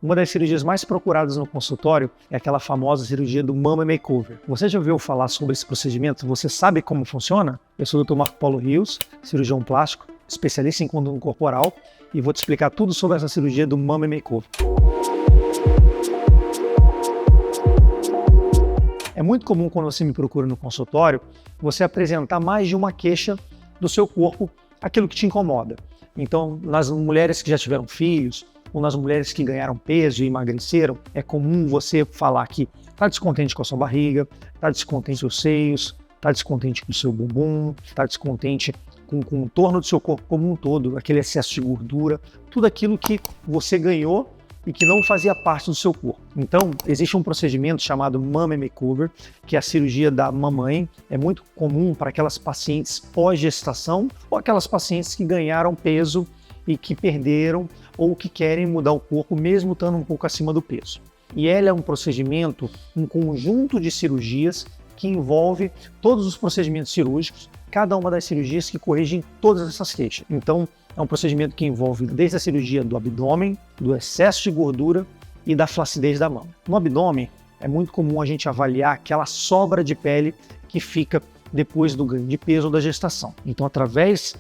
Uma das cirurgias mais procuradas no consultório é aquela famosa cirurgia do Mama Makeover. Você já ouviu falar sobre esse procedimento? Você sabe como funciona? Eu sou o Dr. Marco Paulo Rios, cirurgião plástico, especialista em contorno corporal, e vou te explicar tudo sobre essa cirurgia do Mama Makeover. É muito comum quando você me procura no consultório, você apresentar mais de uma queixa do seu corpo, aquilo que te incomoda. Então, nas mulheres que já tiveram filhos, ou nas mulheres que ganharam peso e emagreceram, é comum você falar que está descontente com a sua barriga, está descontente com os seios, está descontente com o seu bumbum, está descontente com o contorno do seu corpo como um todo, aquele excesso de gordura, tudo aquilo que você ganhou e que não fazia parte do seu corpo. Então, existe um procedimento chamado Mama Makeover, que é a cirurgia da mamãe. É muito comum para aquelas pacientes pós-gestação ou aquelas pacientes que ganharam peso e que perderam ou que querem mudar o corpo mesmo estando um pouco acima do peso. E ela é um procedimento, um conjunto de cirurgias que envolve todos os procedimentos cirúrgicos, cada uma das cirurgias que corrigem todas essas queixas. Então, é um procedimento que envolve desde a cirurgia do abdômen, do excesso de gordura e da flacidez da mama. No abdômen, é muito comum a gente avaliar aquela sobra de pele que fica depois do ganho de peso ou da gestação. Então, através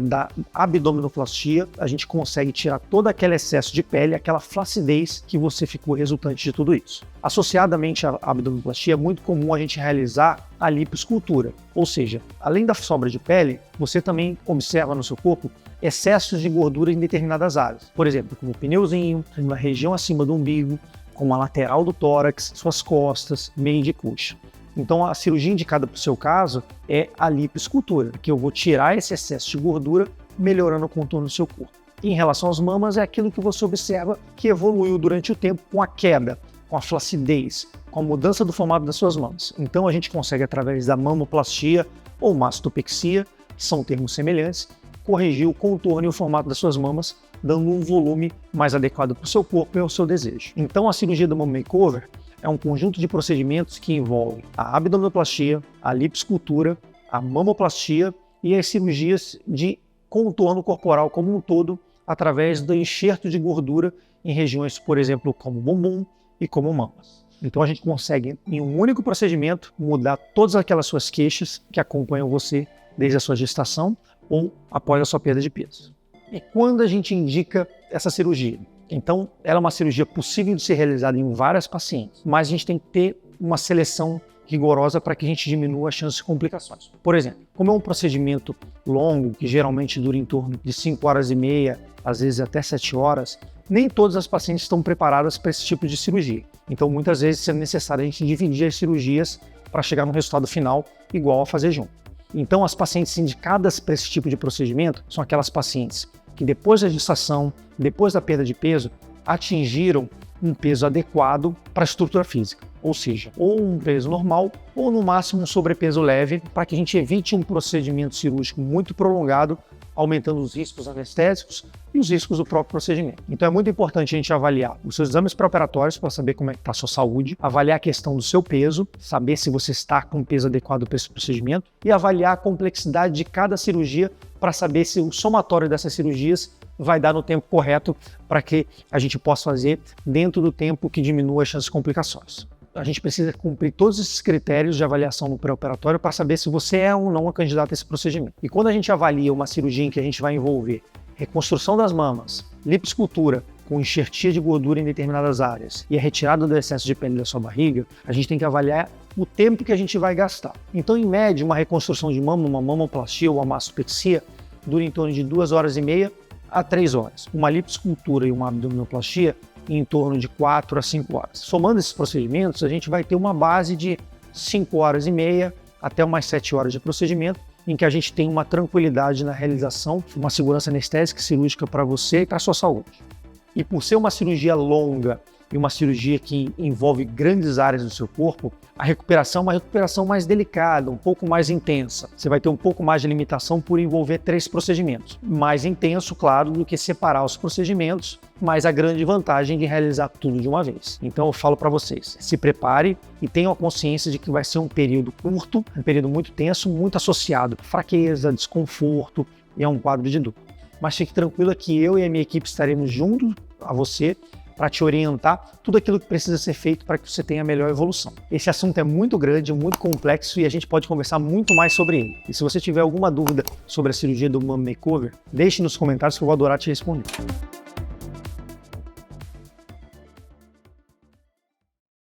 da abdominoplastia, a gente consegue tirar todo aquele excesso de pele, aquela flacidez que você ficou resultante de tudo isso. Associadamente à abdominoplastia, é muito comum a gente realizar a lipoescultura, ou seja, além da sobra de pele, você também observa no seu corpo excessos de gordura em determinadas áreas. Por exemplo, como o pneuzinho, na região acima do umbigo, como a lateral do tórax, suas costas, meio de coxa. Então, a cirurgia indicada para o seu caso é a lipoescultura, que eu vou tirar esse excesso de gordura, melhorando o contorno do seu corpo. Em relação às mamas, é aquilo que você observa que evoluiu durante o tempo com a queda, com a flacidez, com a mudança do formato das suas mamas. Então, a gente consegue, através da mamoplastia ou mastopexia, que são termos semelhantes, corrigir o contorno e o formato das suas mamas, dando um volume mais adequado para o seu corpo e ao seu desejo. Então, a cirurgia do Mama Makeover é um conjunto de procedimentos que envolve a abdominoplastia, a lipoescultura, a mamoplastia e as cirurgias de contorno corporal como um todo, através do enxerto de gordura em regiões, por exemplo, como bumbum e como mamas. Então a gente consegue, em um único procedimento, mudar todas aquelas suas queixas que acompanham você desde a sua gestação ou após a sua perda de peso. E quando a gente indica essa cirurgia? Então, ela é uma cirurgia possível de ser realizada em várias pacientes, mas a gente tem que ter uma seleção rigorosa para que a gente diminua as chances de complicações. Por exemplo, como é um procedimento longo, que geralmente dura em torno de 5 horas e meia, às vezes até 7 horas, nem todas as pacientes estão preparadas para esse tipo de cirurgia. Então, muitas vezes é necessário a gente dividir as cirurgias para chegar no resultado final igual a fazer junto. Então, as pacientes indicadas para esse tipo de procedimento são aquelas pacientes que depois da gestação, depois da perda de peso, atingiram um peso adequado para a estrutura física. Ou seja, ou um peso normal, ou no máximo um sobrepeso leve, para que a gente evite um procedimento cirúrgico muito prolongado, aumentando os riscos anestésicos e os riscos do próprio procedimento. Então é muito importante a gente avaliar os seus exames pré-operatórios para saber como é que está a sua saúde, avaliar a questão do seu peso, saber se você está com o peso adequado para esse procedimento e avaliar a complexidade de cada cirurgia para saber se o somatório dessas cirurgias vai dar no tempo correto para que a gente possa fazer dentro do tempo que diminua as chances de complicações. A gente precisa cumprir todos esses critérios de avaliação no pré-operatório para saber se você é ou não uma candidata a esse procedimento. E quando a gente avalia uma cirurgia em que a gente vai envolver reconstrução das mamas, lipoescultura com enxertia de gordura em determinadas áreas e a retirada do excesso de pele da sua barriga, a gente tem que avaliar o tempo que a gente vai gastar. Então, em média, uma reconstrução de mama, uma mamoplastia ou uma mastopexia dura em torno de 2 horas e meia a 3 horas. Uma lipoescultura e uma abdominoplastia em torno de 4 a 5 horas. Somando esses procedimentos, a gente vai ter uma base de 5 horas e meia até umas 7 horas de procedimento, em que a gente tem uma tranquilidade na realização, uma segurança anestésica e cirúrgica para você e para a sua saúde. E por ser uma cirurgia longa e uma cirurgia que envolve grandes áreas do seu corpo, a recuperação é uma recuperação mais delicada, um pouco mais intensa. Você vai ter um pouco mais de limitação por envolver 3 procedimentos. Mais intenso, claro, do que separar os procedimentos, mas a grande vantagem de realizar tudo de uma vez. Então eu falo para vocês, se prepare e tenham a consciência de que vai ser um período curto, um período muito tenso, muito associado a fraqueza, desconforto e a um quadro de dor. Mas fique tranquila que eu e a minha equipe estaremos junto a você para te orientar tudo aquilo que precisa ser feito para que você tenha a melhor evolução. Esse assunto é muito grande, muito complexo e a gente pode conversar muito mais sobre ele. E se você tiver alguma dúvida sobre a cirurgia do Mama Makeover, deixe nos comentários que eu vou adorar te responder.